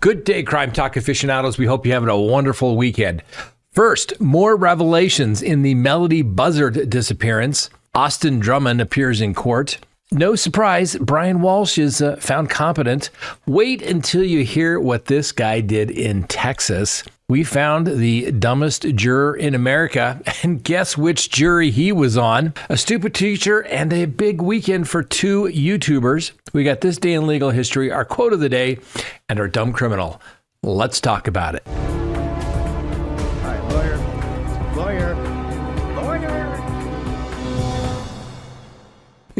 Good day, Crime Talk aficionados. We hope you're having a wonderful weekend. First, more revelations in the Melodee Buzzard disappearance. Austin Drummond appears in court. No surprise, Brian Walshe is found competent. Wait until you hear what this guy did in Texas. We found the dumbest juror in America, and guess which jury he was on? A stupid teacher and a big weekend for two YouTubers. We got this day in legal history, our quote of the day, and our dumb criminal. Let's talk about it. All right, lawyer.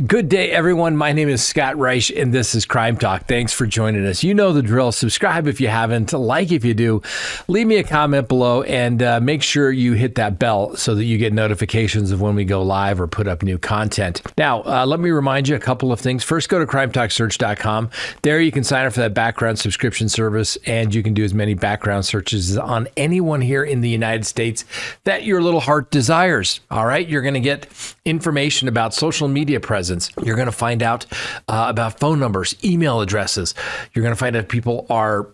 Good day, everyone. My name is Scott Reich, and this is Crime Talk. Thanks for joining us. You know the drill. Subscribe if you haven't, like if you do. Leave me a comment below, and make sure you hit that bell so that you get notifications of when we go live or put up new content. Now, let me remind you a couple of things. First, go to crimetalksearch.com. There you can sign up for that background subscription service, and you can do as many background searches on anyone here in the United States that your little heart desires. All right? You're going to get information about social media presence. You're going to find out about phone numbers, email addresses. You're going to find out if people are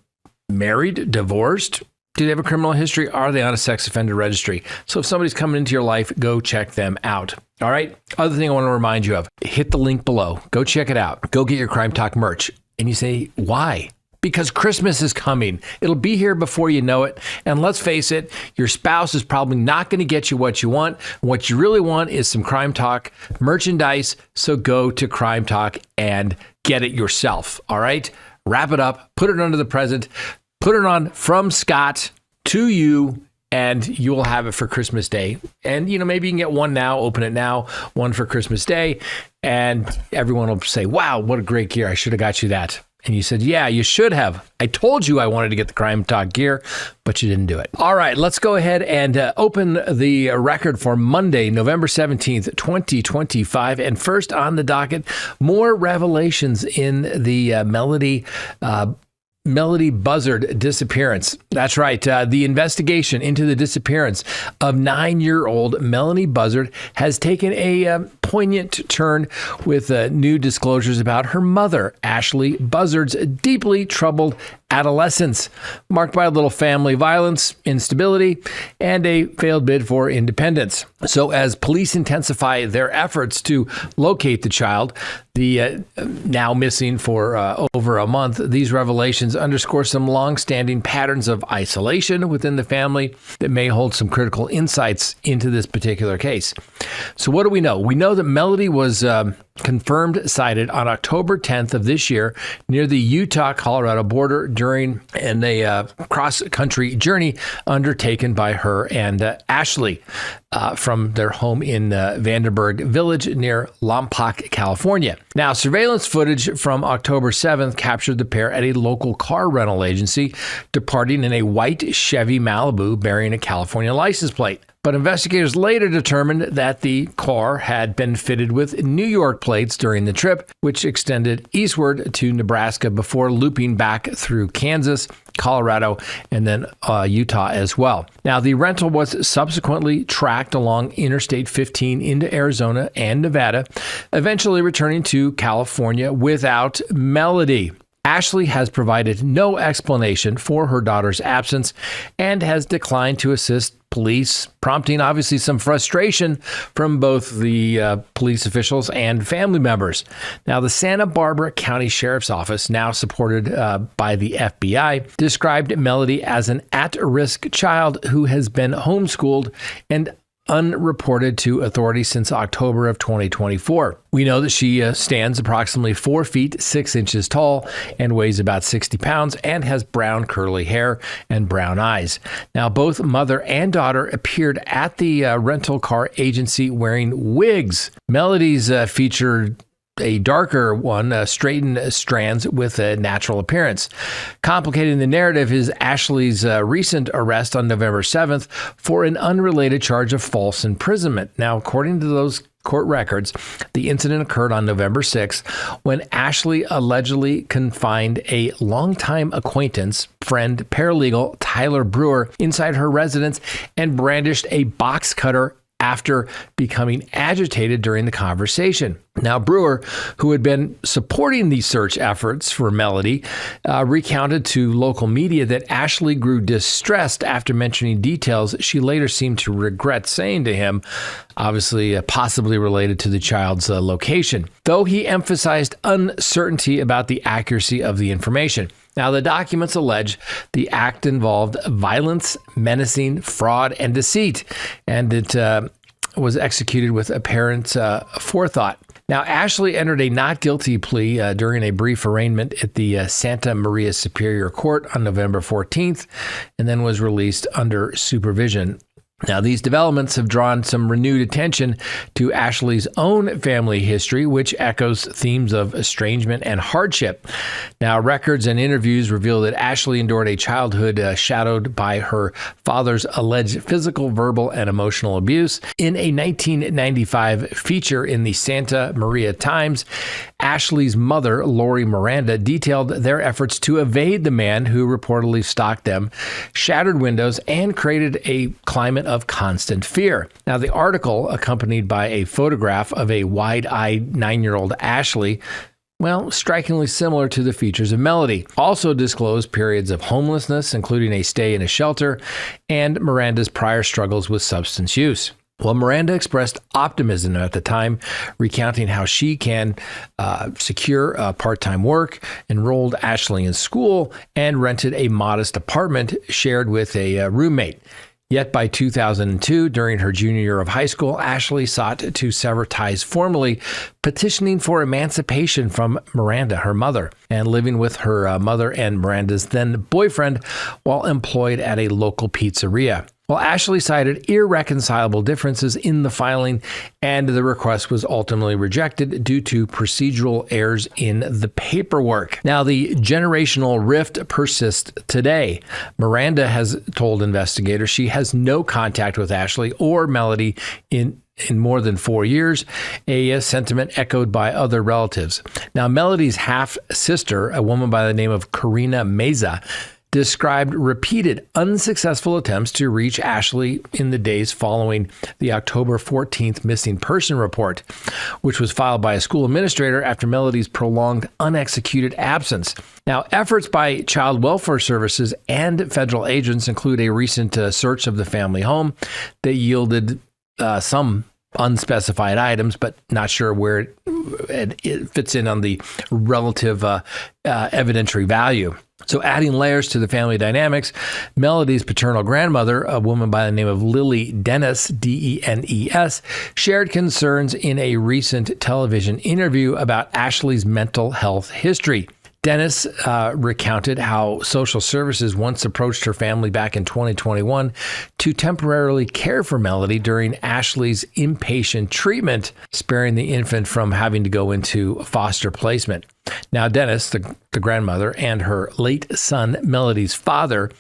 married, divorced. Do they have a criminal history? Are they on a sex offender registry? So if somebody's coming into your life, go check them out. All right. Other thing I want to remind you of, hit the link below. Go check it out. Go get your Crime Talk merch. And you say, why? Because Christmas is coming. It'll be here before you know it. And let's face it, your spouse is probably not going to get you what you want. What you really want is some Crime Talk merchandise. So go to Crime Talk and get it yourself. All right? Wrap it up. Put it under the present. Put it on from Scott to you. And you will have it for Christmas Day. And, maybe you can get one now, open it now, one for Christmas Day. And everyone will say, wow, what a great gear. I should have got you that. And you said, yeah, you should have. I told you I wanted to get the Crime Talk gear, but you didn't do it. All right, let's go ahead and open the record for Monday, November 17th, 2025. And first on the docket, more revelations in the Melodee Buzzard disappearance. That's right. The investigation into the disappearance of 9-year-old Melodee Buzzard has taken a poignant turn with new disclosures about her mother, Ashlee Buzzard's deeply troubled adolescence, marked by a little family violence, instability, and a failed bid for independence. So as police intensify their efforts to locate the child, the now missing for over a month, these revelations underscore some long-standing patterns of isolation within the family that may hold some critical insights into this particular case. So what do we know? We know that Melodee was confirmed sighted on October 10th of this year near the Utah-Colorado border during a cross-country journey undertaken by her and Ashlee from their home in Vandenberg Village near Lompoc, California. Now, surveillance footage from October 7th captured the pair at a local car rental agency departing in a white Chevy Malibu bearing a California license plate. But investigators later determined that the car had been fitted with New York plates during the trip, which extended eastward to Nebraska before looping back through Kansas, Colorado, and then Utah as well. Now, the rental was subsequently tracked along Interstate 15 into Arizona and Nevada, eventually returning to California without Melodee. Ashlee has provided no explanation for her daughter's absence and has declined to assist police, prompting obviously some frustration from both the police officials and family members. Now, the Santa Barbara County Sheriff's Office, now supported by the FBI, described Melodee as an at-risk child who has been homeschooled and unreported to authorities since October of 2024. We know that she stands approximately 4 feet 6 inches tall and weighs about 60 pounds and has brown curly hair and brown eyes. Now, both mother and daughter appeared at the rental car agency wearing wigs. Melodee's featured a darker one, straightened strands with a natural appearance. Complicating the narrative is Ashlee's recent arrest on November 7th for an unrelated charge of false imprisonment. Now, according to those court records, the incident occurred on November 6th when Ashlee allegedly confined a longtime acquaintance, friend, paralegal Tyler Brewer inside her residence and brandished a box cutter after becoming agitated during the conversation. Now, Brewer, who had been supporting the search efforts for Melodee, recounted to local media that Ashlee grew distressed after mentioning details she later seemed to regret saying to him, obviously possibly related to the child's location, though he emphasized uncertainty about the accuracy of the information. Now, the documents allege the act involved violence, menacing, fraud, and deceit, and it was executed with apparent forethought. Now, Ashlee entered a not guilty plea during a brief arraignment at the Santa Maria Superior Court on November 14th, and then was released under supervision. Now, these developments have drawn some renewed attention to Ashlee's own family history, which echoes themes of estrangement and hardship. Now, records and interviews reveal that Ashlee endured a childhood shadowed by her father's alleged physical, verbal, and emotional abuse. In a 1995 feature in the Santa Maria Times, Ashlee's mother, Lori Miranda, detailed their efforts to evade the man who reportedly stalked them, shattered windows, and created a climate of constant fear. Now, the article, accompanied by a photograph of a wide-eyed 9-year-old Ashlee, well, strikingly similar to the features of Melodee, also disclosed periods of homelessness, including a stay in a shelter, and Miranda's prior struggles with substance use. Well, Miranda expressed optimism at the time, recounting how she can secure part-time work, enrolled Ashlee in school, and rented a modest apartment shared with a roommate. Yet by 2002, during her junior year of high school, Ashlee sought to sever ties formally, petitioning for emancipation from Miranda, her mother, and living with her mother and Miranda's then boyfriend while employed at a local pizzeria. Well, Ashlee cited irreconcilable differences in the filing, and the request was ultimately rejected due to procedural errors in the paperwork. Now, the generational rift persists today. Miranda has told investigators she has no contact with Ashlee or Melodee in more than 4 years, a sentiment echoed by other relatives. Now, Melodee's half-sister, a woman by the name of Karina Meza, described repeated unsuccessful attempts to reach Ashlee in the days following the October 14th missing person report, which was filed by a school administrator after Melodee's prolonged unexecuted absence. Now, efforts by child welfare services and federal agents include a recent search of the family home that yielded some unspecified items, but not sure where it fits in on the relative evidentiary value. So adding layers to the family dynamics, Melodee's paternal grandmother, a woman by the name of Lily Dennis, Denes, shared concerns in a recent television interview about Ashlee's mental health history. Dennis recounted how social services once approached her family back in 2021 to temporarily care for Melodee during Ashlee's inpatient treatment, sparing the infant from having to go into foster placement. Now, Dennis, the grandmother, and her late son, Melodee's father,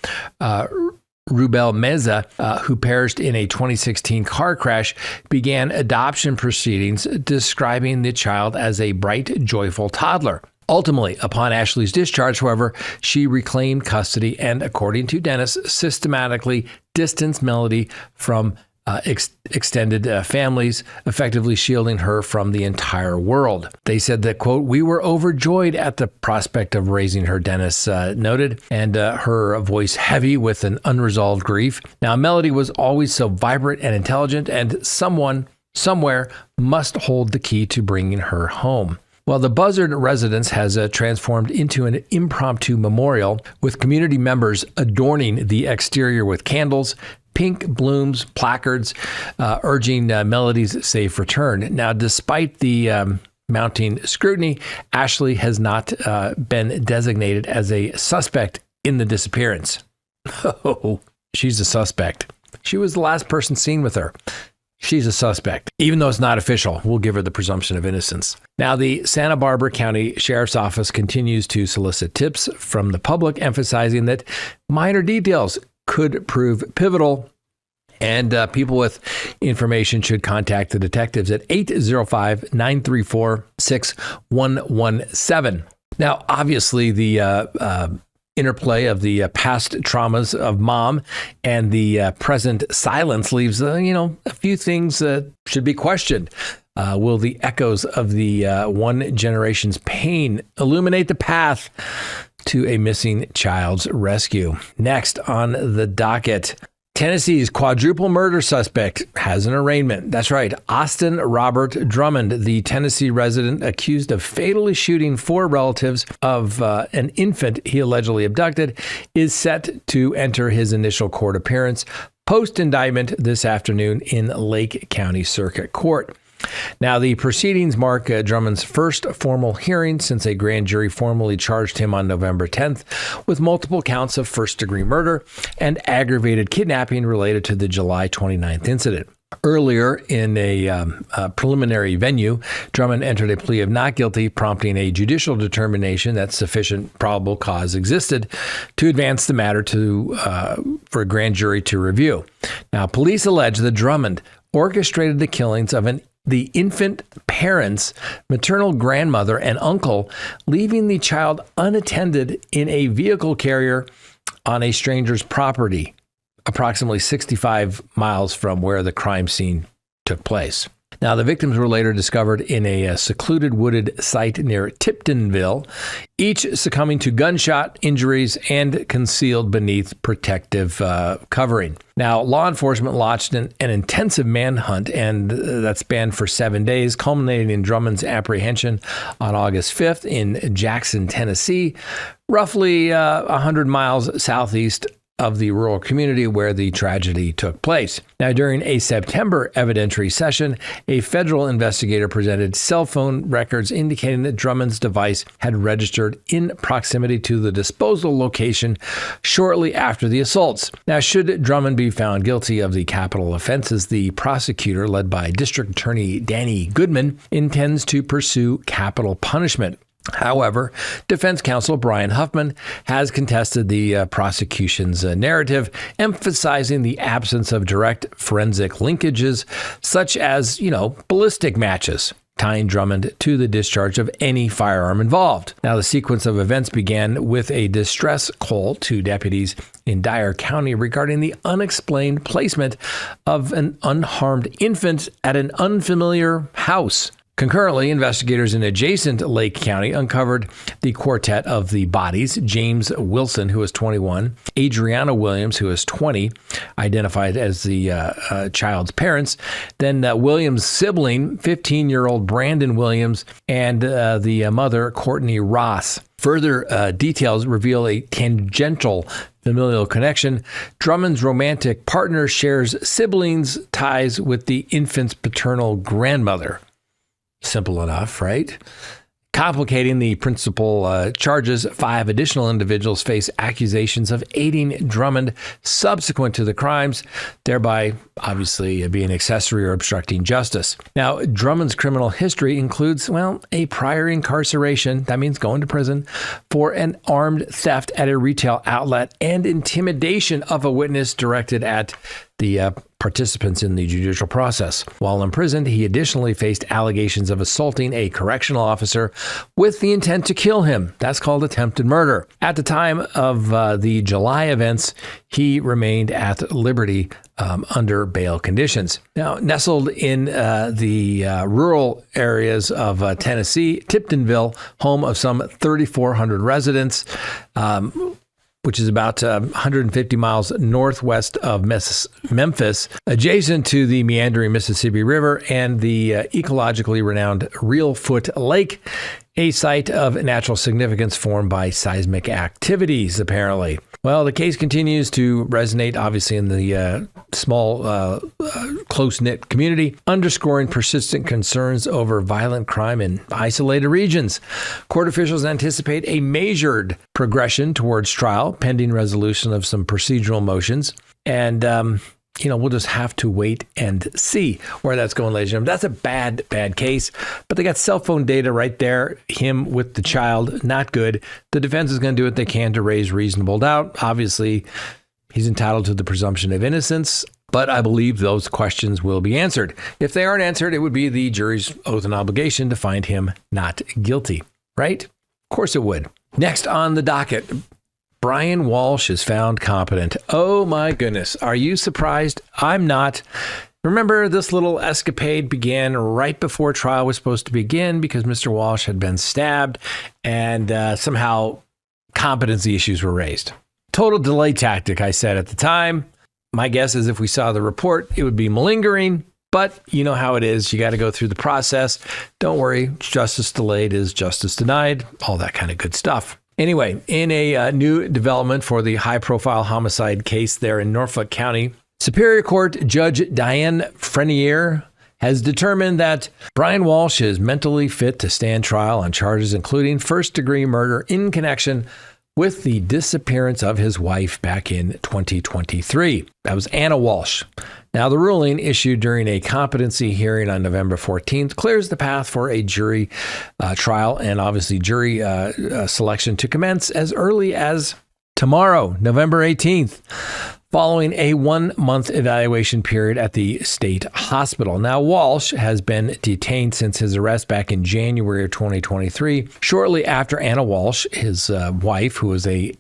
Rubel Meza, who perished in a 2016 car crash, began adoption proceedings, describing the child as a bright, joyful toddler. Ultimately, upon Ashlee's discharge, however, she reclaimed custody and, according to Dennis, systematically distanced Melodee from extended families, effectively shielding her from the entire world. They said that, quote, "We were overjoyed at the prospect of raising her," Dennis noted, and her voice heavy with an unresolved grief. Now, Melodee was always so vibrant and intelligent, and someone, somewhere, must hold the key to bringing her home. Well, the Buzzard residence has transformed into an impromptu memorial, with community members adorning the exterior with candles, pink blooms, placards, urging Melodee's safe return. Now, despite the mounting scrutiny, Ashlee has not been designated as a suspect in the disappearance. Oh, she's a suspect. She was the last person seen with her. She's a suspect. Even though it's not official, we'll give her the presumption of innocence. Now, the Santa Barbara County Sheriff's Office continues to solicit tips from the public, emphasizing that minor details could prove pivotal, and people with information should contact the detectives at 805-934-6117. Now, obviously, the interplay of the past traumas of mom and the present silence leaves, a few things that should be questioned. Will the echoes of the one generation's pain illuminate the path to a missing child's rescue? Next on the docket, Tennessee's quadruple murder suspect has an arraignment. That's right. Austin Robert Drummond, the Tennessee resident accused of fatally shooting 4 relatives of an infant he allegedly abducted, is set to enter his initial court appearance post-indictment this afternoon in Lake County Circuit Court. Now, the proceedings mark Drummond's first formal hearing since a grand jury formally charged him on November 10th with multiple counts of first-degree murder and aggravated kidnapping related to the July 29th incident. Earlier in a preliminary venue, Drummond entered a plea of not guilty, prompting a judicial determination that sufficient probable cause existed to advance the matter for a grand jury to review. Now, police allege that Drummond orchestrated the killings of the infant parent's maternal grandmother and uncle, leaving the child unattended in a vehicle carrier on a stranger's property, approximately 65 miles from where the crime scene took place. Now, the victims were later discovered in a secluded wooded site near Tiptonville, each succumbing to gunshot injuries and concealed beneath protective covering. Now, law enforcement launched an intensive manhunt, and that spanned for 7 days, culminating in Drummond's apprehension on August 5th in Jackson, Tennessee, roughly 100 miles southeast of the rural community where the tragedy took place. Now, during a September evidentiary session, a federal investigator presented cell phone records indicating that Drummond's device had registered in proximity to the disposal location shortly after the assaults. Now, should Drummond be found guilty of the capital offenses, the prosecutor, led by District Attorney Danny Goodman, intends to pursue capital punishment. However, defense counsel Brian Huffman has contested the prosecution's narrative, emphasizing the absence of direct forensic linkages, such as, ballistic matches, tying Drummond to the discharge of any firearm involved. Now, the sequence of events began with a distress call to deputies in Dyer County regarding the unexplained placement of an unharmed infant at an unfamiliar house. Concurrently, investigators in adjacent Lake County uncovered the quartet of the bodies: James Wilson, who was 21, Adriana Williams, who was 20, identified as the child's parents, then Williams' sibling, 15-year-old Brandon Williams, and the mother, Courtney Ross. Further details reveal a tangential familial connection. Drummond's romantic partner shares siblings ties with the infant's paternal grandmother. Simple enough, right? Complicating the principal charges, 5 additional individuals face accusations of aiding Drummond subsequent to the crimes, thereby obviously being accessory or obstructing justice. Now, Drummond's criminal history includes, a prior incarceration, that means going to prison, for an armed theft at a retail outlet and intimidation of a witness directed at the participants in the judicial process. While imprisoned, he additionally faced allegations of assaulting a correctional officer with the intent to kill him. That's called attempted murder. At the time of the July events, he remained at liberty under bail conditions. Now, nestled in the rural areas of Tennessee, Tiptonville, home of some 3,400 residents, which is about 150 miles northwest of Memphis, adjacent to the meandering Mississippi River and the ecologically renowned Reelfoot Lake, a site of natural significance formed by seismic activities, apparently. Well, the case continues to resonate, obviously, in the small, close-knit community, underscoring persistent concerns over violent crime in isolated regions. Court officials anticipate a measured progression towards trial, pending resolution of some procedural motions. And, we'll just have to wait and see where that's going, ladies and gentlemen. That's a bad case, but they got cell phone data right there. Him with the child, not good. The defense is going to do what they can to raise reasonable doubt. Obviously, he's entitled to the presumption of innocence, but I believe those questions will be answered. If they aren't answered, it would be the jury's oath and obligation to find him not guilty, right? Of course it would. Next on the docket, Brian Walshe is found competent. Oh my goodness. Are you surprised? I'm not. Remember, this little escapade began right before trial was supposed to begin because Mr. Walshe had been stabbed and somehow competency issues were raised. Total delay tactic, I said at the time. My guess is if we saw the report, it would be malingering, but you know how it is. You got to go through the process. Don't worry, justice delayed is justice denied, all that kind of good stuff. Anyway, in a new development for the high-profile homicide case there in Norfolk County, Superior Court Judge Diane Frenier has determined that Brian Walshe is mentally fit to stand trial on charges including first-degree murder in connection with the disappearance of his wife back in 2023. That was Anna Walshe. Now, the ruling issued during a competency hearing on November 14th clears the path for a jury trial and obviously jury selection to commence as early as tomorrow, November 18th, following a 1-month evaluation period at the state hospital. Now, Walshe has been detained since his arrest back in January of 2023, shortly after Anna Walshe, his wife, who was a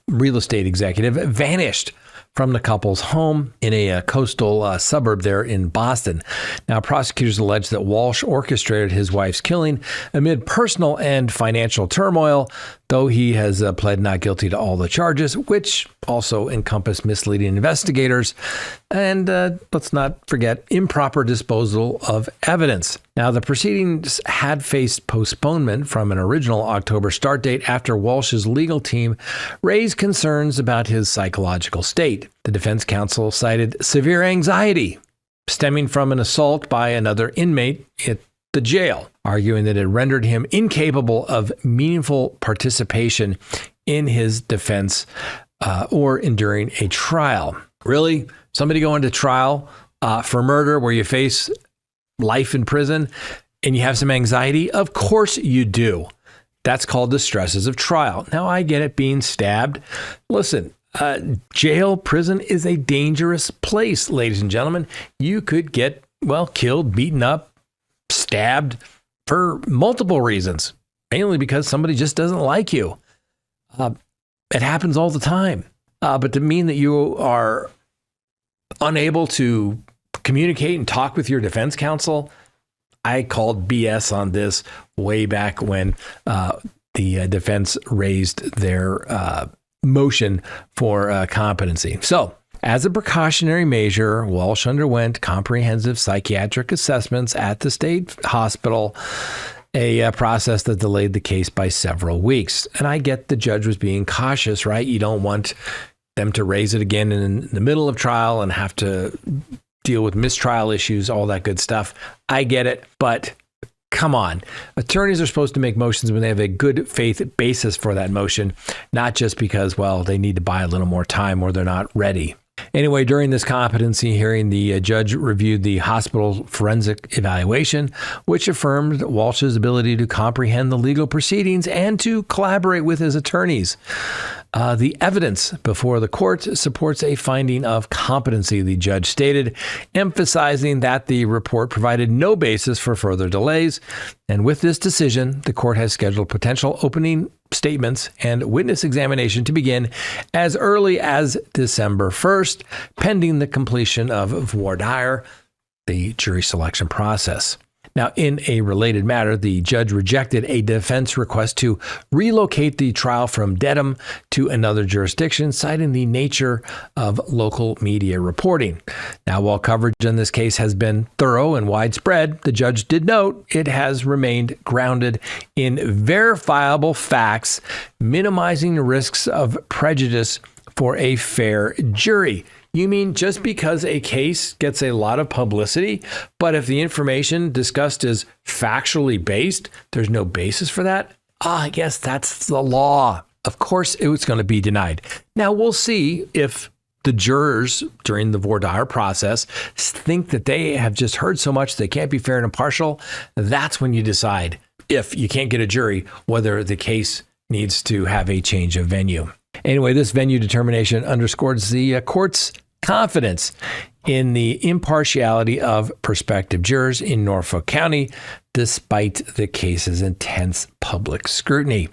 real estate executive, vanished from the couple's home in a coastal suburb there in Boston. Now, prosecutors allege that Walshe orchestrated his wife's killing amid personal and financial turmoil, though he has pled not guilty to all the charges, which also encompass misleading investigators and, let's not forget, improper disposal of evidence. Now, the proceedings had faced postponement from an original October start date after Walsh's legal team raised concerns about his psychological state. The defense counsel cited severe anxiety stemming from an assault by another inmate at the jail, arguing that it rendered him incapable of meaningful participation in his defense or enduring a trial. Really? Somebody going to trial for murder where you face life in prison and you have some anxiety? Of course you do. That's called the stresses of trial. Now, I get it, being stabbed. Listen, jail, prison is a dangerous place, ladies and gentlemen. You could get, killed, beaten up, stabbed for multiple reasons, mainly because somebody just doesn't like you. It happens all the time. But to mean that you are unable to communicate and talk with your defense counsel, I called BS on this way back when the defense raised their motion for competency. So, as a precautionary measure, Walshe underwent comprehensive psychiatric assessments at the state hospital, a process that delayed the case by several weeks. And I get the judge was being cautious, right? You don't want them to raise it again in the middle of trial and have to deal with mistrial issues, all that good stuff. I get it, but come on. Attorneys are supposed to make motions when they have a good faith basis for that motion, not just because, they need to buy a little more time or they're not ready. Anyway, during this competency hearing, the judge reviewed the hospital forensic evaluation, which affirmed Walsh's ability to comprehend the legal proceedings and to collaborate with his attorneys. The evidence before the court supports a finding of competency, the judge stated, emphasizing that the report provided no basis for further delays. And with this decision, the court has scheduled potential opening statements and witness examination to begin as early as December 1st, pending the completion of voir dire, the jury selection process. Now, in a related matter, the judge rejected a defense request to relocate the trial from Dedham to another jurisdiction, citing the nature of local media reporting. Now, while coverage in this case has been thorough and widespread, the judge did note it has remained grounded in verifiable facts, minimizing risks of prejudice for a fair jury. You mean just because a case gets a lot of publicity, but if the information discussed is factually based, there's no basis for that? I guess that's the law. Of course, it was going to be denied. Now, we'll see if the jurors during the voir dire process think that they have just heard so much they can't be fair and impartial. That's when you decide, if you can't get a jury, whether the case needs to have a change of venue. Anyway, this venue determination underscores the court's confidence in the impartiality of prospective jurors in Norfolk County, despite the case's intense public scrutiny.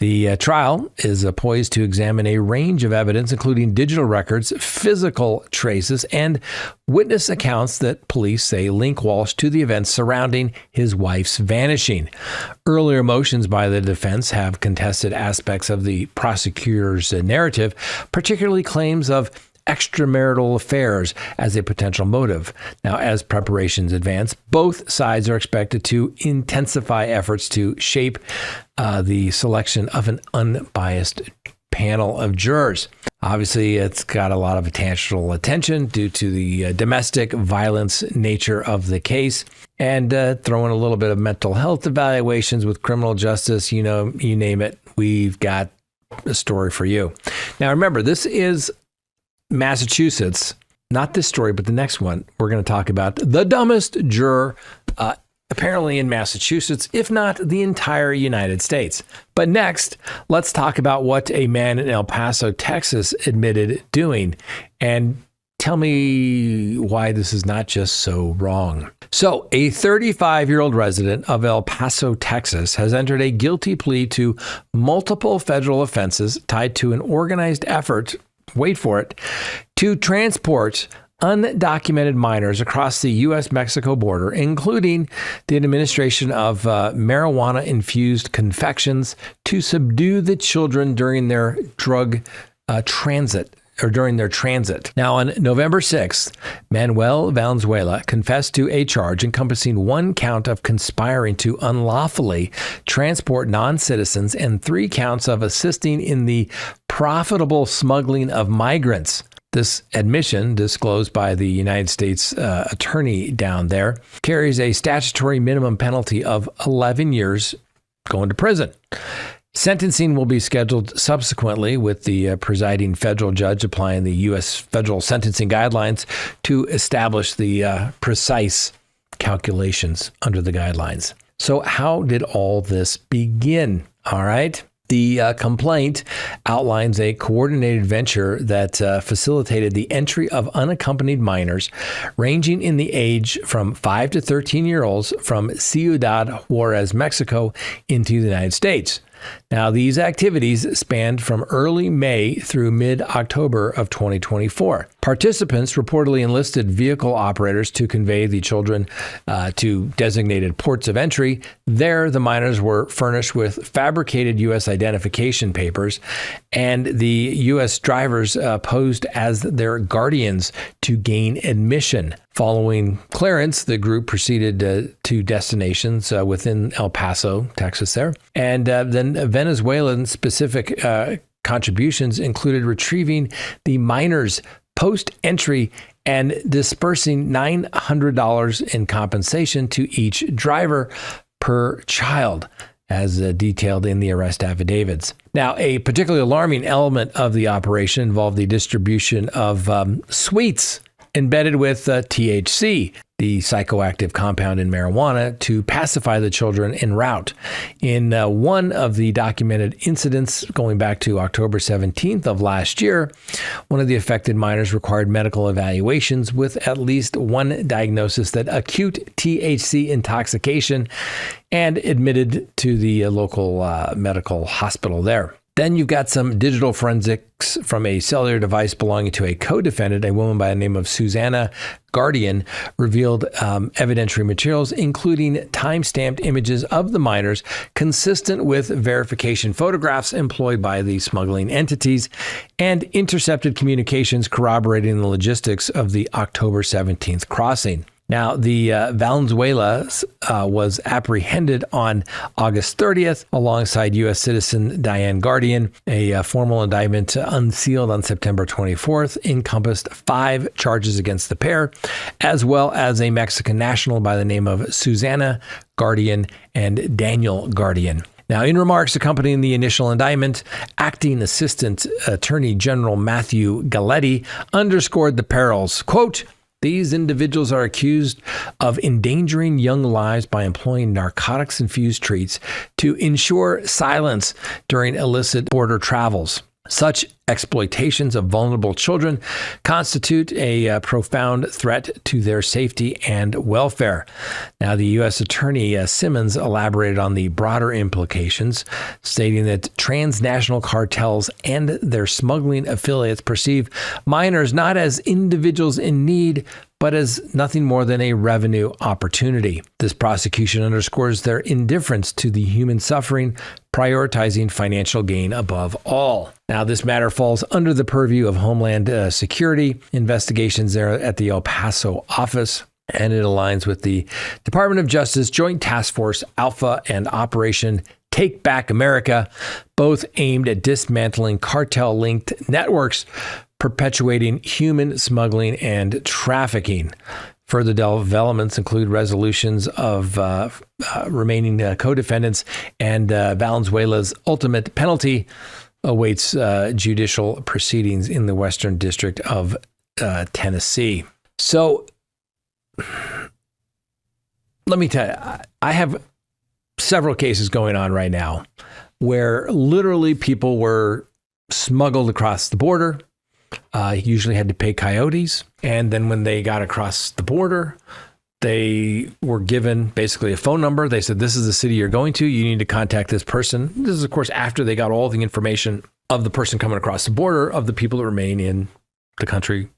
The trial is poised to examine a range of evidence, including digital records, physical traces, and witness accounts that police say link Walshe to the events surrounding his wife's vanishing. Earlier motions by the defense have contested aspects of the prosecutor's narrative, particularly claims of extramarital affairs as a potential motive. Now, as preparations advance, both sides are expected to intensify efforts to shape the selection of an unbiased panel of jurors. Obviously, it's got a lot of national attention due to the domestic violence nature of the case, and throw in a little bit of mental health evaluations with criminal justice. You know, you name it, we've got a story for you. Now, remember, this is Massachusetts, not this story, but the next one. We're going to talk about the dumbest juror, apparently in Massachusetts, if not the entire United States. But next, let's talk about what a man in El Paso, Texas admitted doing, and tell me why this is not just so wrong. So, a 35-year-old resident of El Paso, Texas, has entered a guilty plea to multiple federal offenses tied to an organized effort, wait for it, to transport undocumented minors across the U.S.-Mexico border, including the administration of marijuana-infused confections to subdue the children during their transit. Now, on November 6th, Manuel Valenzuela confessed to a charge encompassing one count of conspiring to unlawfully transport non-citizens and 3 counts of assisting in the profitable smuggling of migrants. This admission, disclosed by the United States attorney down there, carries a statutory minimum penalty of 11 years going to prison. Sentencing will be scheduled subsequently, with the presiding federal judge applying the U.S. federal sentencing guidelines to establish the precise calculations under the guidelines. So how did all this begin? All right. The complaint outlines a coordinated venture that facilitated the entry of unaccompanied minors ranging in the age from 5 to 13-year-olds from Ciudad Juarez, Mexico, into the United States. Now, these activities spanned from early May through mid-October of 2024. Participants reportedly enlisted vehicle operators to convey the children to designated ports of entry. There, the minors were furnished with fabricated U.S. identification papers, and the U.S. drivers posed as their guardians to gain admission. Following clearance, the group proceeded to destinations within El Paso, Texas there. And then Venezuelan-specific contributions included retrieving the minors' post-entry and dispersing $900 in compensation to each driver per child, as detailed in the arrest affidavits. Now, a particularly alarming element of the operation involved the distribution of sweets embedded with THC, the psychoactive compound in marijuana, to pacify the children en route. In one of the documented incidents going back to October 17th of last year, one of the affected minors required medical evaluations with at least one diagnosis that acute THC intoxication and admitted to the local medical hospital there. Then you've got some digital forensics from a cellular device belonging to a co-defendant, a woman by the name of Susanna Guardian, revealed evidentiary materials, including time-stamped images of the minors, consistent with verification photographs employed by the smuggling entities, and intercepted communications corroborating the logistics of the October 17th crossing. Now, the Valenzuela was apprehended on August 30th alongside U.S. citizen Diane Guardian. A formal indictment unsealed on September 24th encompassed 5 charges against the pair, as well as a Mexican national by the name of Susanna Guardian and Daniel Guardian. Now, in remarks accompanying the initial indictment, Acting Assistant Attorney General Matthew Galletti underscored the perils. Quote, "These individuals are accused of endangering young lives by employing narcotics-infused treats to ensure silence during illicit border travels. Such exploitations of vulnerable children constitute a profound threat to their safety and welfare. Now, the U.S. Attorney Simmons elaborated on the broader implications, stating that transnational cartels and their smuggling affiliates perceive minors not as individuals in need, but as nothing more than a revenue opportunity. This prosecution underscores their indifference to the human suffering, prioritizing financial gain above all. Now, this matter falls under the purview of Homeland Security investigations there at the El Paso office, and it aligns with the Department of Justice Joint Task Force Alpha and Operation Take Back America, both aimed at dismantling cartel-linked networks perpetuating human smuggling and trafficking. Further developments include resolutions of remaining co-defendants, and Valenzuela's ultimate penalty awaits judicial proceedings in the Western District of Tennessee. So, let me tell you, I have several cases going on right now where literally people were smuggled across the border. Usually had to pay coyotes. And then when they got across the border, they were given basically a phone number. They said, this is the city you're going to. You need to contact this person. This is, of course, after they got all the information of the person coming across the border, of the people that remain in the country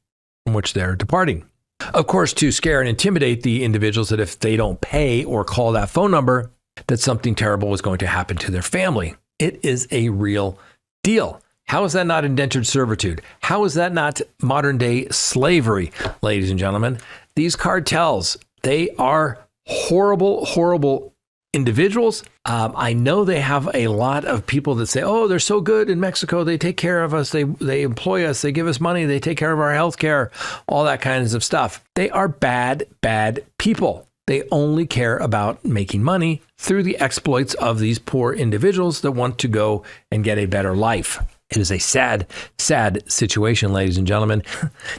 from which they're departing. Of course, to scare and intimidate the individuals that if they don't pay or call that phone number, that something terrible is going to happen to their family. It is a real deal. How is that not indentured servitude? How is that not modern day slavery, ladies and gentlemen? These cartels, they are horrible, horrible individuals. I know they have a lot of people that say, oh, they're so good in Mexico. They take care of us. They employ us. They give us money. They take care of our health care, all that kinds of stuff. They are bad, bad people. They only care about making money through the exploits of these poor individuals that want to go and get a better life. It is a sad, sad situation, ladies and gentlemen.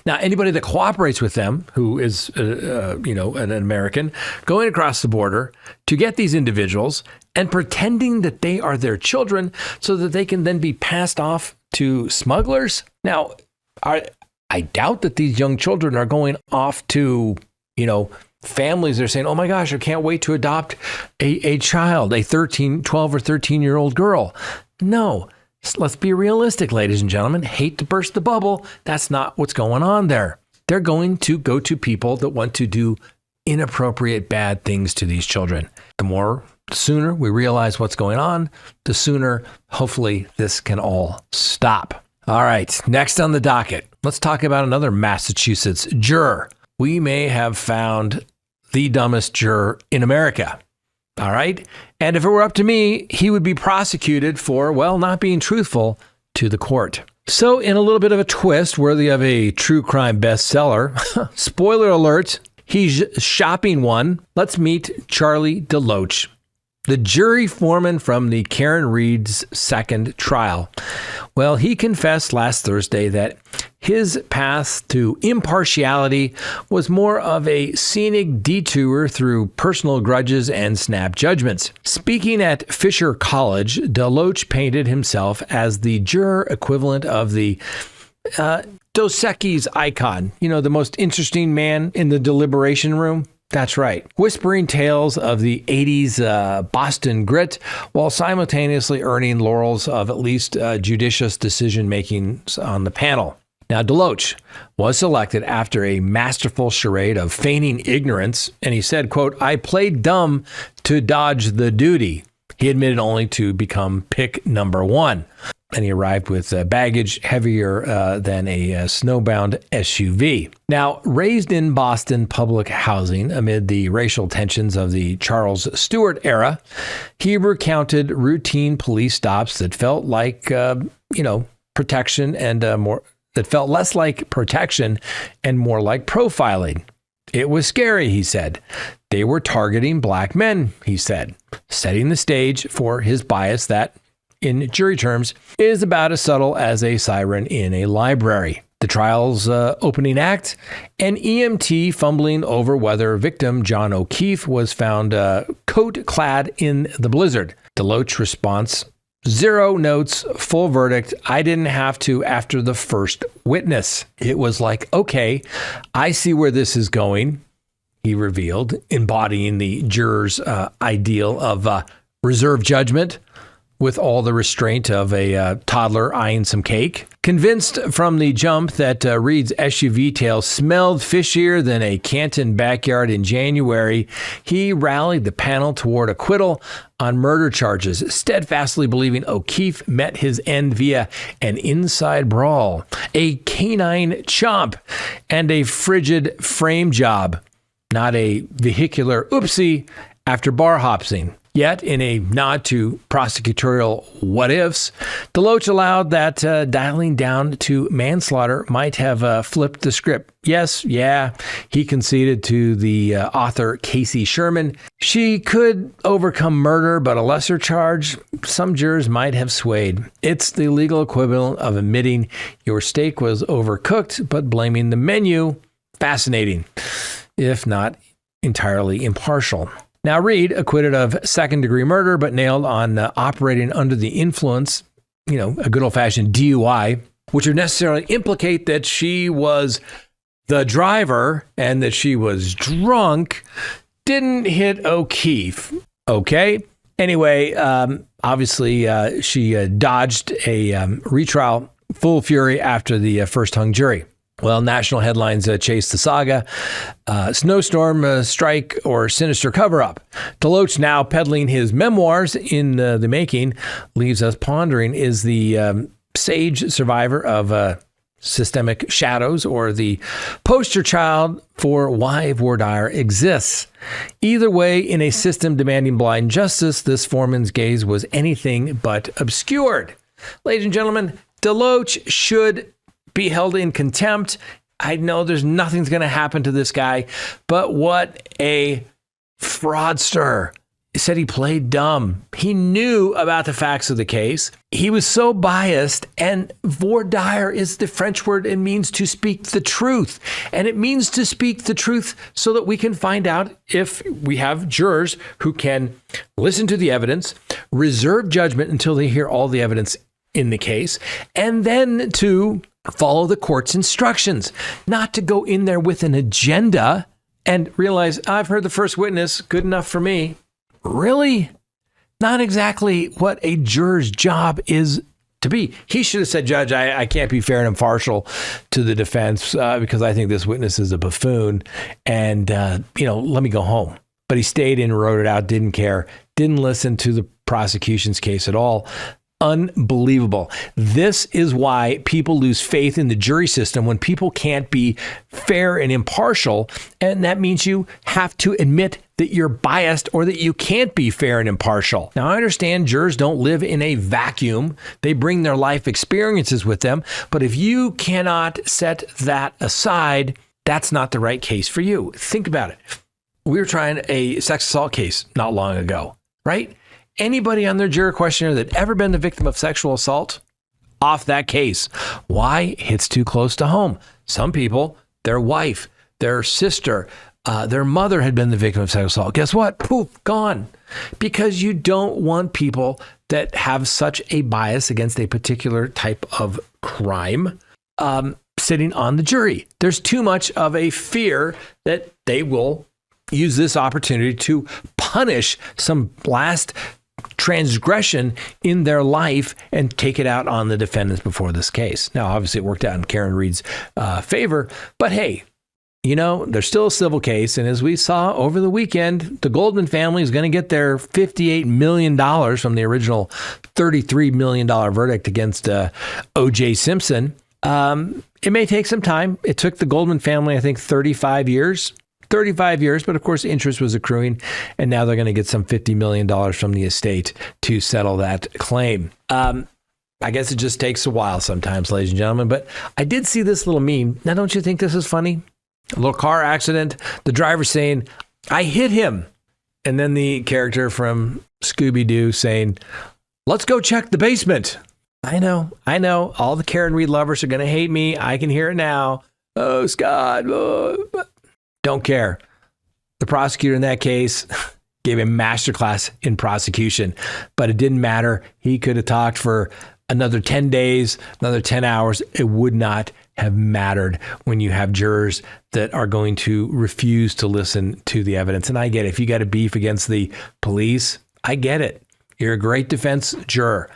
Now, anybody that cooperates with them, who is, an American, going across the border to get these individuals and pretending that they are their children so that they can then be passed off to smugglers. Now, I doubt that these young children are going off to, families. They're saying, oh my gosh, I can't wait to adopt a child, a 12 or 13-year-old girl. No. Let's be realistic, ladies and gentlemen. Hate to burst the bubble. That's not what's going on there. They're going to go to people that want to do inappropriate, bad things to these children. The sooner we realize what's going on, the sooner, hopefully, this can all stop. All right, next on the docket, let's talk about another Massachusetts juror. We may have found the dumbest juror in America. All right. And if it were up to me, he would be prosecuted for, not being truthful to the court. So in a little bit of a twist worthy of a true crime bestseller, spoiler alert, he's shopping one. Let's meet Charlie DeLoach, the jury foreman from the Karen Reed's second trial. Well, he confessed last Thursday that his path to impartiality was more of a scenic detour through personal grudges and snap judgments. Speaking at Fisher College, DeLoach painted himself as the juror equivalent of the Dos Equis icon, the most interesting man in the deliberation room. That's right. Whispering tales of the 80s Boston grit while simultaneously earning laurels of at least judicious decision-making on the panel. Now, DeLoach was selected after a masterful charade of feigning ignorance, and he said, quote, I played dumb to dodge the duty. He admitted only to become pick number one. And he arrived with baggage heavier than a snowbound SUV. Now, raised in Boston public housing amid the racial tensions of the Charles Stewart era, he recounted routine police stops that felt like, protection and that felt less like protection and more like profiling. It was scary, he said. They were targeting black men, he said, setting the stage for his bias that, in jury terms, is about as subtle as a siren in a library. The trial's opening act, an EMT fumbling over whether victim John O'Keefe was found coat-clad in the blizzard. DeLoach's response 0 notes, full verdict. I didn't have to after the first witness. It was like, okay, I see where this is going, he revealed, embodying the juror's ideal of reserve judgment with all the restraint of a toddler eyeing some cake. Convinced from the jump that Reed's SUV tail smelled fishier than a Canton backyard in January, he rallied the panel toward acquittal on murder charges, steadfastly believing O'Keefe met his end via an inside brawl, a canine chomp, and a frigid frame job, not a vehicular oopsie after bar hopping. Yet, in a nod to prosecutorial what-ifs, DeLoach allowed that dialing down to manslaughter might have flipped the script. Yes, he conceded to the author Casey Sherman. She could overcome murder, but a lesser charge, some jurors might have swayed. It's the legal equivalent of admitting your steak was overcooked, but blaming the menu. Fascinating, if not entirely impartial. Now, Reed, acquitted of second-degree murder, but nailed on operating under the influence, a good old-fashioned DUI, which would necessarily implicate that she was the driver and that she was drunk, didn't hit O'Keefe. Okay? Anyway, obviously, she dodged a retrial full fury after the first hung jury. Well, national headlines chased the saga. Snowstorm, strike, or sinister cover-up. DeLoach, now peddling his memoirs in the making, leaves us pondering, is the sage survivor of systemic shadows or the poster child for why voir dire exists? Either way, in a system demanding blind justice, this foreman's gaze was anything but obscured. Ladies and gentlemen, DeLoach should be held in contempt. I know there's nothing's going to happen to this guy, but what a fraudster. He said he played dumb. He knew about the facts of the case. He was so biased, and voir dire is the French word. It means to speak the truth. And it means to speak the truth so that we can find out if we have jurors who can listen to the evidence, reserve judgment until they hear all the evidence in the case, and then to follow the court's instructions, not to go in there with an agenda and realize, I've heard the first witness, good enough for me. Really? Not exactly what a juror's job is to be. He should have said, Judge, I can't be fair and impartial to the defense because I think this witness is a buffoon and, let me go home. But he stayed in, wrote it out, didn't care, didn't listen to the prosecution's case at all. Unbelievable. This is why people lose faith in the jury system when people can't be fair and impartial. And that means you have to admit that you're biased or that you can't be fair and impartial. Now, I understand jurors don't live in a vacuum. They bring their life experiences with them. But if you cannot set that aside, that's not the right case for you. Think about it. We were trying a sex assault case not long ago, right? Anybody on their juror questionnaire that ever been the victim of sexual assault, off that case. Why? It's too close to home. Some people, their wife, their sister, their mother had been the victim of sexual assault. Guess what? Poof, gone. Because you don't want people that have such a bias against a particular type of crime sitting on the jury. There's too much of a fear that they will use this opportunity to punish some last transgression in their life and take it out on the defendants before this case. Now, obviously, it worked out in Karen Reed's favor, but hey, there's still a civil case. And as we saw over the weekend, the Goldman family is going to get their $58 million from the original $33 million verdict against O.J. Simpson. It may take some time. It took the Goldman family, I think, 35 years, but of course, interest was accruing, and now they're going to get some $50 million from the estate to settle that claim. I guess it just takes a while sometimes, ladies and gentlemen, but I did see this little meme. Now, don't you think this is funny? A little car accident, the driver saying, I hit him. And then the character from Scooby-Doo saying, let's go check the basement. I know. All the Karen Reed lovers are going to hate me. I can hear it now. Oh, Scott. Oh. Don't care. The prosecutor in that case gave a masterclass in prosecution, but it didn't matter. He could have talked for another 10 days, another 10 hours. It would not have mattered when you have jurors that are going to refuse to listen to the evidence. And I get it. If you got a beef against the police, I get it. You're a great defense juror.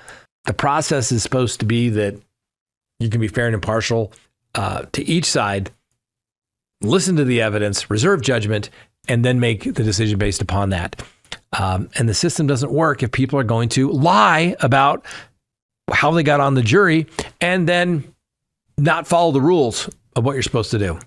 The process is supposed to be that you can be fair and impartial to each side, listen to the evidence, reserve judgment, and then make the decision based upon that. And the system doesn't work if people are going to lie about how they got on the jury and then not follow the rules of what you're supposed to do.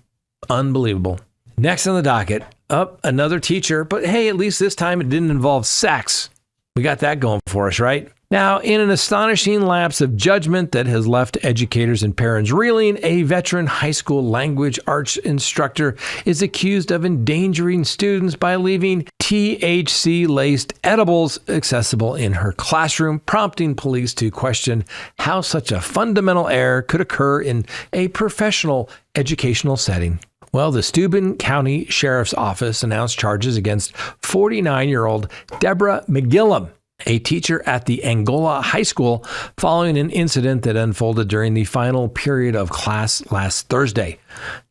Unbelievable. Next on the docket, another teacher, but hey, at least this time it didn't involve sex. We got that going for us, right? Now, in an astonishing lapse of judgment that has left educators and parents reeling, a veteran high school language arts instructor is accused of endangering students by leaving THC-laced edibles accessible in her classroom, prompting police to question how such a fundamental error could occur in a professional educational setting. Well, the Steuben County Sheriff's Office announced charges against 49-year-old Deborah McGillum, a teacher at the Angola High School, following an incident that unfolded during the final period of class last Thursday.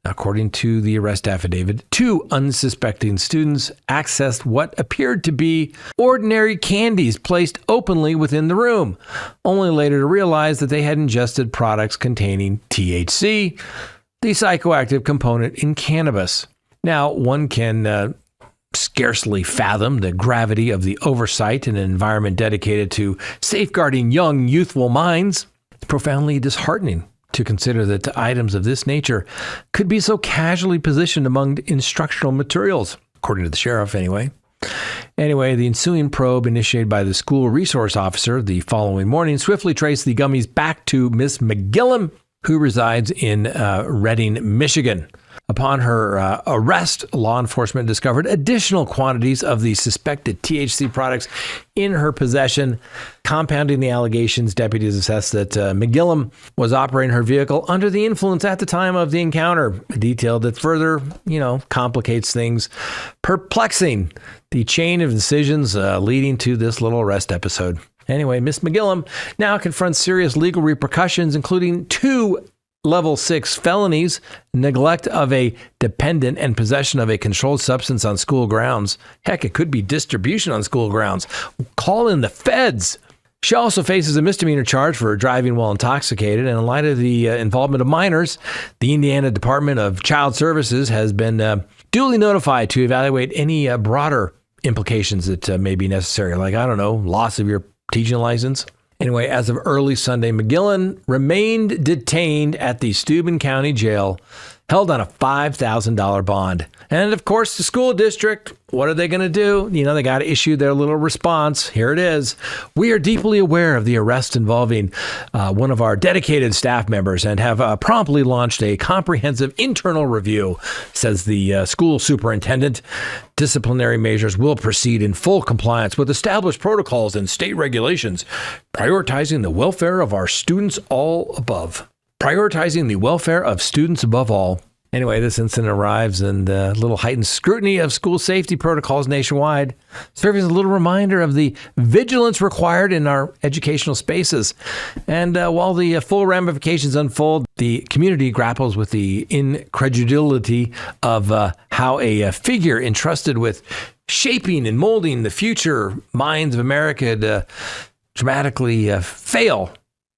According to the arrest affidavit, 2 unsuspecting students accessed what appeared to be ordinary candies placed openly within the room, only later to realize that they had ingested products containing THC, the psychoactive component in cannabis. Now, one can scarcely fathom the gravity of the oversight in an environment dedicated to safeguarding young, youthful minds. It's profoundly disheartening to consider that items of this nature could be so casually positioned among instructional materials, according to the sheriff anyway. Anyway, the ensuing probe initiated by the school resource officer the following morning swiftly traced the gummies back to Miss McGillum, who resides in Reading, Michigan. Upon her arrest, law enforcement discovered additional quantities of the suspected THC products in her possession. Compounding the allegations, deputies assessed that McGillum was operating her vehicle under the influence at the time of the encounter, a detail that further, complicates things, perplexing the chain of decisions leading to this little arrest episode. Anyway, Miss McGillum now confronts serious legal repercussions, including 2 Level 6 felonies, neglect of a dependent and possession of a controlled substance on school grounds. Heck, it could be distribution on school grounds. Call in the feds. She also faces a misdemeanor charge for driving while intoxicated. And in light of the involvement of minors, the Indiana Department of Child Services has been duly notified to evaluate any broader implications that may be necessary, like, loss of your teaching license. Anyway, as of early Sunday, McGillum remained detained at the Steuben County Jail, held on a $5,000 bond. And of course, the school district, what are they going to do? They got to issue their little response. Here it is. We are deeply aware of the arrest involving one of our dedicated staff members and have promptly launched a comprehensive internal review, says the school superintendent. Disciplinary measures will proceed in full compliance with established protocols and state regulations, prioritizing the welfare of our students all above. Prioritizing the welfare of students above all. Anyway, this incident arrives and a little heightened scrutiny of school safety protocols nationwide, serving as a little reminder of the vigilance required in our educational spaces. And while the full ramifications unfold, the community grapples with the incredulity of how a figure entrusted with shaping and molding the future minds of America to dramatically fail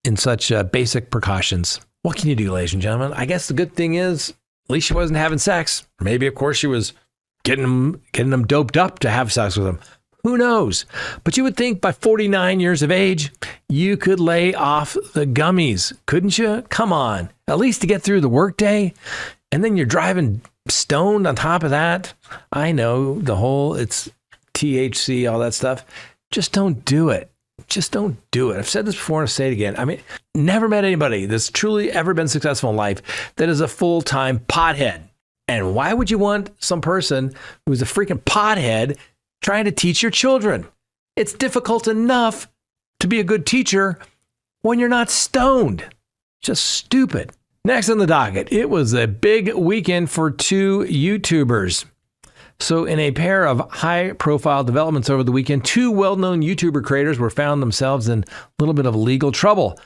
in such basic precautions. What can you do, ladies and gentlemen? I guess the good thing is, at least she wasn't having sex. Maybe, of course, she was getting them doped up to have sex with them. Who knows? But you would think by 49 years of age, you could lay off the gummies, couldn't you? Come on, at least to get through the workday. And then you're driving stoned on top of that. I know it's THC, all that stuff. Just don't do it. Just don't do it. I've said this before and I'll say it again. Never met anybody that's truly ever been successful in life that is a full-time pothead. And why would you want some person who's a freaking pothead trying to teach your children? It's difficult enough to be a good teacher when you're not stoned. Just stupid. Next on the docket, it was a big weekend for 2 YouTubers. So in a pair of high-profile developments over the weekend, two well-known YouTuber creators were found themselves in a little bit of legal trouble,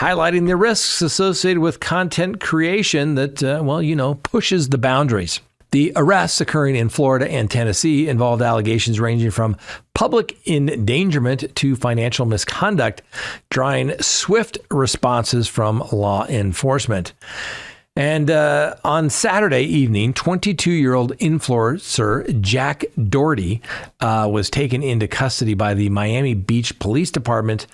highlighting the risks associated with content creation that, pushes the boundaries. The arrests occurring in Florida and Tennessee involved allegations ranging from public endangerment to financial misconduct, drawing swift responses from law enforcement. And on Saturday evening, 22-year-old influencer Jack Doherty was taken into custody by the Miami Beach Police Department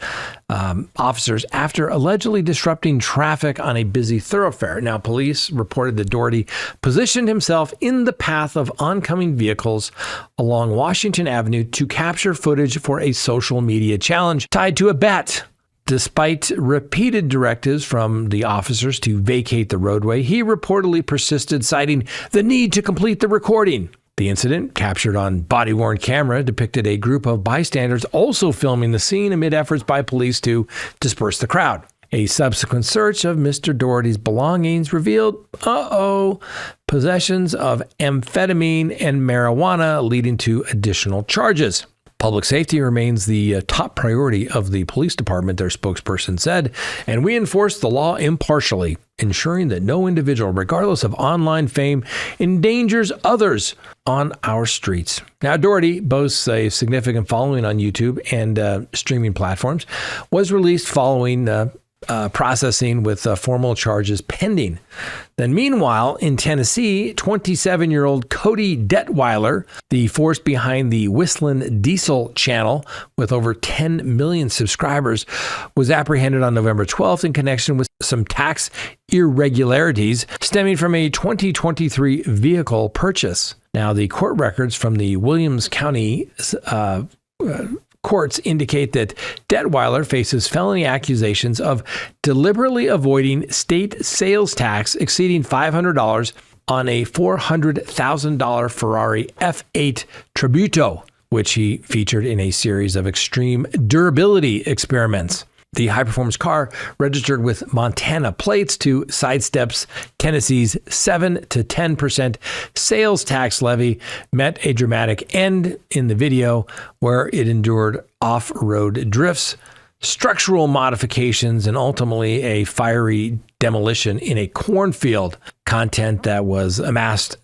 officers after allegedly disrupting traffic on a busy thoroughfare. Now, police reported that Doherty positioned himself in the path of oncoming vehicles along Washington Avenue to capture footage for a social media challenge tied to a bet. Despite repeated directives from the officers to vacate the roadway, he reportedly persisted, citing the need to complete the recording. The incident, captured on body-worn camera, depicted a group of bystanders also filming the scene amid efforts by police to disperse the crowd. A subsequent search of Mr. Doherty's belongings revealed, possessions of amphetamine and marijuana, leading to additional charges. Public safety remains the top priority of the police department, their spokesperson said, and we enforce the law impartially, ensuring that no individual, regardless of online fame, endangers others on our streets. Now, Doherty boasts a significant following on YouTube and streaming platforms, was released following processing with formal charges pending. Then meanwhile, in Tennessee, 27-year-old Cody Detweiler, the force behind the Whistling Diesel channel with over 10 million subscribers, was apprehended on November 12th in connection with some tax irregularities stemming from a 2023 vehicle purchase. Now, the court records from the Williams County courts indicate that Detweiler faces felony accusations of deliberately avoiding state sales tax exceeding $500 on a $400,000 Ferrari F8 Tributo, which he featured in a series of extreme durability experiments. The high-performance car, registered with Montana plates to sidesteps Tennessee's 7 to 10% sales tax levy, met a dramatic end in the video where it endured off-road drifts, structural modifications, and ultimately a fiery demolition in a cornfield, content that was amassed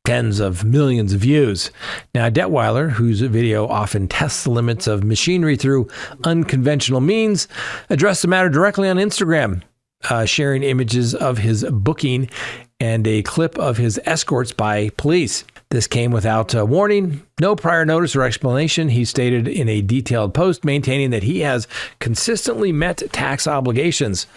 tens of millions of views. Now, Detweiler, whose video often tests the limits of machinery through unconventional means, addressed the matter directly on Instagram, sharing images of his booking and a clip of his escorts by police. This came without warning, no prior notice or explanation, he stated in a detailed post, maintaining that he has consistently met tax obligations.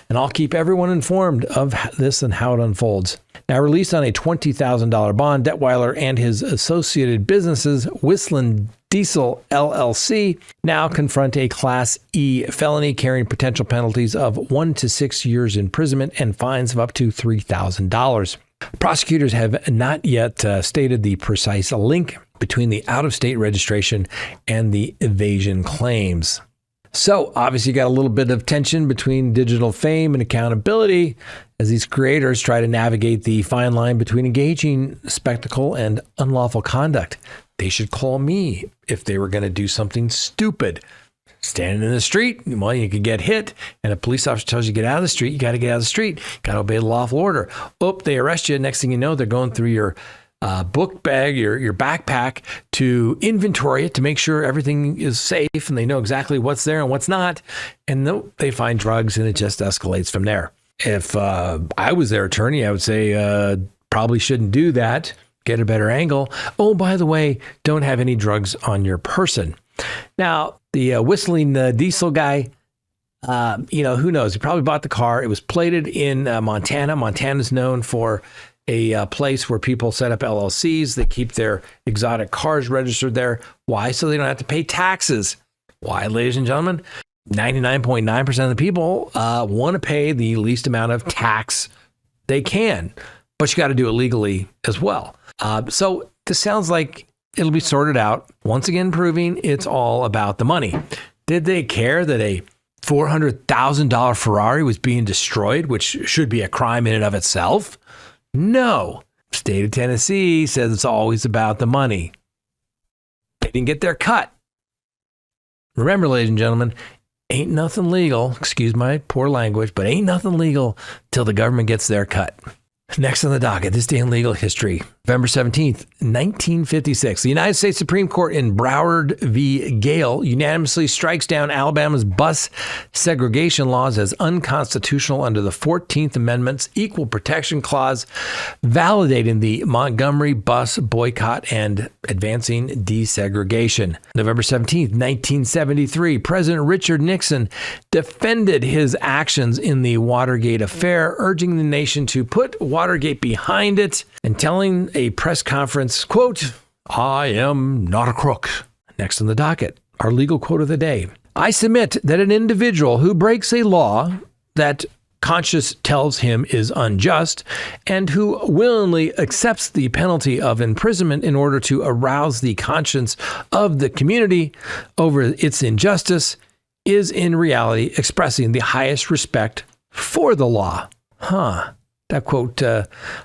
And I'll keep everyone informed of this and how it unfolds. Now, released on a $20,000 bond, Detweiler and his associated businesses, Whistling Diesel LLC, now confront a Class E felony carrying potential penalties of 1 to 6 years imprisonment and fines of up to $3,000. Prosecutors have not yet stated the precise link between the out-of-state registration and the evasion claims. So, obviously, you got a little bit of tension between digital fame and accountability as these creators try to navigate the fine line between engaging spectacle and unlawful conduct. They should call me if they were going to do something stupid. Standing in the street, well, you could get hit, and a police officer tells you to get out of the street. You got to get out of the street. Got to obey the lawful order. Oh, they arrest you. Next thing you know, they're going through your book bag, your backpack, to inventory it to make sure everything is safe and they know exactly what's there and what's not. And they find drugs, and it just escalates from there. If I was their attorney, I would say probably shouldn't do that. Get a better angle. Oh, by the way, don't have any drugs on your person. Now, the Whistling Diesel guy, who knows? He probably bought the car. It was plated in Montana. Montana's known for a place where people set up LLCs. They keep their exotic cars registered there. Why? So they don't have to pay taxes. Why, ladies and gentlemen? 99.9% of the people want to pay the least amount of tax they can, but you got to do it legally as well. So this sounds like it'll be sorted out. Once again, proving it's all about the money. Did they care that a $400,000 Ferrari was being destroyed, which should be a crime in and of itself? No. State of Tennessee says it's always about the money. They didn't get their cut. Remember, ladies and gentlemen, ain't nothing legal, excuse my poor language, but ain't nothing legal till the government gets their cut. Next on the docket, this day in legal history, November 17th, 1956. The United States Supreme Court in Broward v. Gale unanimously strikes down Alabama's bus segregation laws as unconstitutional under the 14th Amendment's Equal Protection Clause, validating the Montgomery bus boycott and advancing desegregation. November 17th, 1973, President Richard Nixon defended his actions in the Watergate affair, urging the nation to put Watergate behind it and telling a press conference, quote, "I am not a crook." Next on the docket, our legal quote of the day. I submit that an individual who breaks a law that conscience tells him is unjust and who willingly accepts the penalty of imprisonment in order to arouse the conscience of the community over its injustice is in reality expressing the highest respect for the law. That quote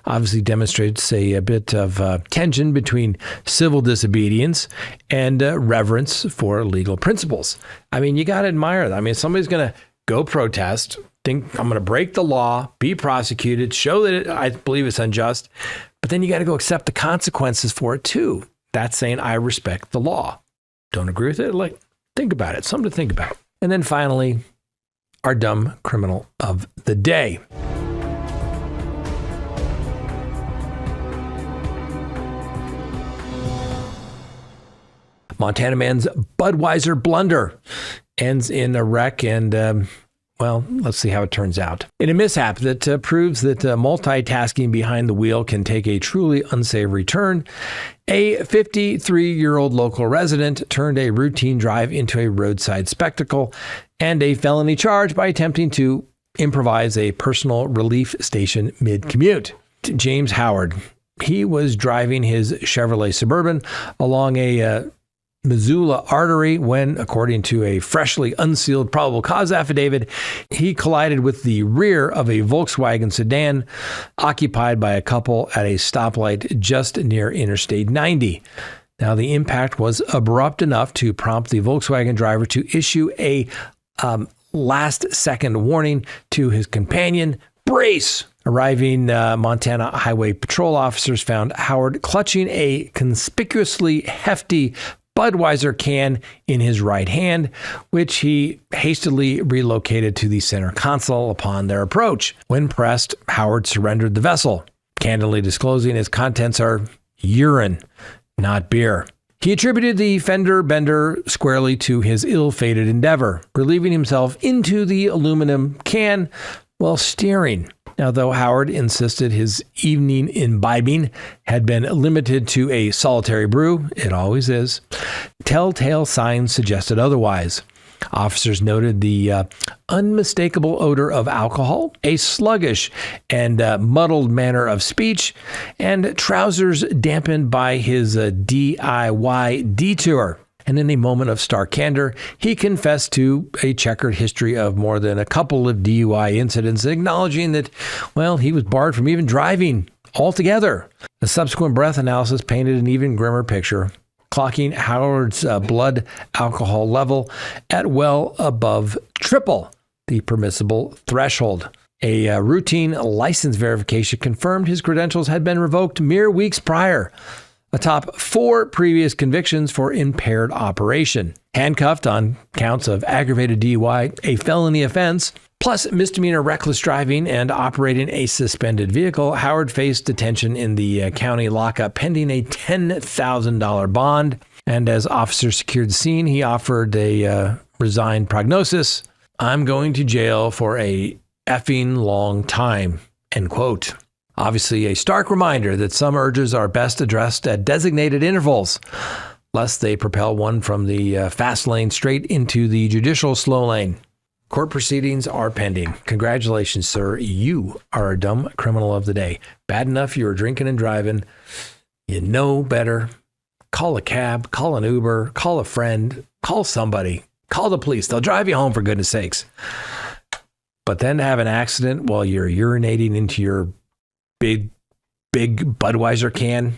obviously demonstrates a bit of tension between civil disobedience and reverence for legal principles. I mean, you got to admire that. I mean, if somebody's going to go protest, think I'm going to break the law, be prosecuted, show that I believe it's unjust, but then you got to go accept the consequences for it too. That's saying I respect the law. Don't agree with it? Like, think about it. Something to think about. And then finally, our dumb criminal of the day. Montana man's Budweiser blunder ends in a wreck and, well, let's see how it turns out. In a mishap that proves that multitasking behind the wheel can take a truly unsavory turn, a 53-year-old local resident turned a routine drive into a roadside spectacle and a felony charge by attempting to improvise a personal relief station mid-commute. James Howard, he was driving his Chevrolet Suburban along a Missoula artery when, according to a freshly unsealed probable cause affidavit, he collided with the rear of a Volkswagen sedan occupied by a couple at a stoplight just near Interstate 90. Now, the impact was abrupt enough to prompt the Volkswagen driver to issue a last-second warning to his companion, brace! Arriving Montana Highway Patrol officers found Howard clutching a conspicuously hefty Budweiser can in his right hand, which he hastily relocated to the center console upon their approach. When pressed, Howard surrendered the vessel, candidly disclosing its contents are urine, not beer. He attributed the fender bender squarely to his ill-fated endeavor, relieving himself into the aluminum can while steering. Now, though Howard insisted his evening imbibing had been limited to a solitary brew, it always is, telltale signs suggested otherwise. Officers noted the unmistakable odor of alcohol, a sluggish and muddled manner of speech, and trousers dampened by his DIY detour. And in a moment of stark candor, he confessed to a checkered history of more than a couple of DUI incidents, acknowledging that, well, he was barred from even driving altogether. The subsequent breath analysis painted an even grimmer picture, clocking Howard's blood alcohol level at well above triple the permissible threshold. A routine license verification confirmed his credentials had been revoked mere weeks prior, atop 4 previous convictions for impaired operation. Handcuffed on counts of aggravated DUI, a felony offense, plus misdemeanor reckless driving and operating a suspended vehicle, Howard faced detention in the county lockup pending a $10,000 bond. And as officers secured the scene, he offered a resigned prognosis. I'm going to jail for a effing long time, end quote. Obviously, a stark reminder that some urges are best addressed at designated intervals, lest they propel one from the fast lane straight into the judicial slow lane. Court proceedings are pending. Congratulations, sir. You are a dumb criminal of the day. Bad enough you were drinking and driving. You know better. Call a cab, call an Uber, call a friend, call somebody. Call the police. They'll drive you home, for goodness sakes. But then to have an accident while you're urinating into your big big Budweiser can.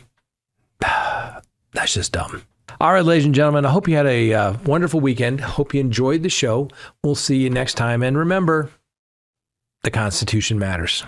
That's just dumb. All right, ladies and gentlemen, I hope you had a wonderful weekend. Hope you enjoyed the show. We'll see you next time. And remember, the Constitution matters.